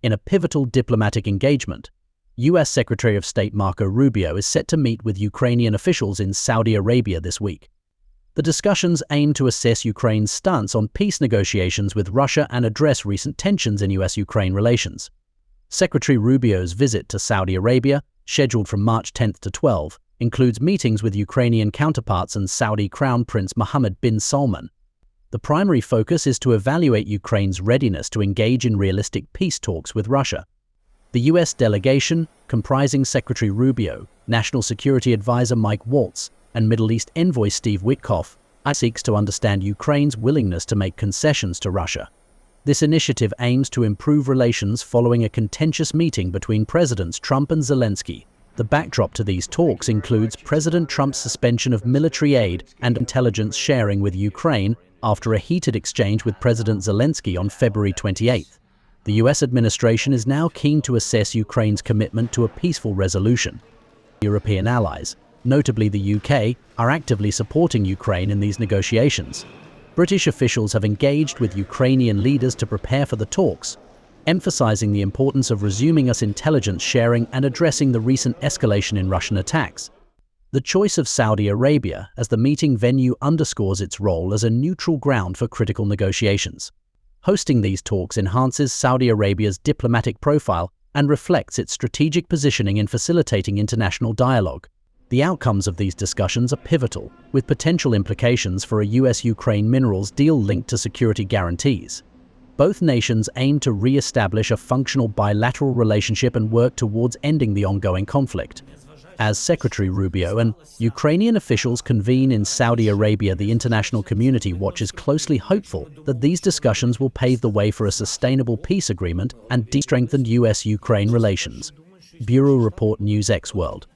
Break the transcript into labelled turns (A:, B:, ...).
A: In a pivotal diplomatic engagement, U.S. Secretary of State Marco Rubio is set to meet with Ukrainian officials in Saudi Arabia this week. The discussions aim to assess Ukraine's stance on peace negotiations with Russia and address recent tensions in U.S.-Ukraine relations. Secretary Rubio's visit to Saudi Arabia, scheduled from March 10 to 12, includes meetings with Ukrainian counterparts and Saudi Crown Prince Mohammed bin Salman. The primary focus is to evaluate Ukraine's readiness to engage in realistic peace talks with Russia. The U.S. delegation, comprising Secretary Rubio, National Security Advisor Mike Waltz, and Middle East Envoy Steve Witkoff, seeks to understand Ukraine's willingness to make concessions to Russia. This initiative aims to improve relations following a contentious meeting between Presidents Trump and Zelensky. The backdrop to these talks includes President Trump's suspension of military aid and intelligence sharing with Ukraine after a heated exchange with President Zelensky on February 28. The U.S. administration is now keen to assess Ukraine's commitment to a peaceful resolution. European allies, notably the UK, are actively supporting Ukraine in these negotiations. British officials have engaged with Ukrainian leaders to prepare for the talks, emphasizing the importance of resuming intelligence sharing and addressing the recent escalation in Russian attacks. The choice of Saudi Arabia as the meeting venue underscores its role as a neutral ground for critical negotiations. Hosting these talks enhances Saudi Arabia's diplomatic profile and reflects its strategic positioning in facilitating international dialogue. The outcomes of these discussions are pivotal, with potential implications for a U.S.-Ukraine minerals deal linked to security guarantees. Both nations aim to re-establish a functional bilateral relationship and work towards ending the ongoing conflict. As Secretary Rubio and Ukrainian officials convene in Saudi Arabia, the international community watches closely, hopeful that these discussions will pave the way for a sustainable peace agreement and strengthened U.S.-Ukraine relations. Bureau Report, NewsX World.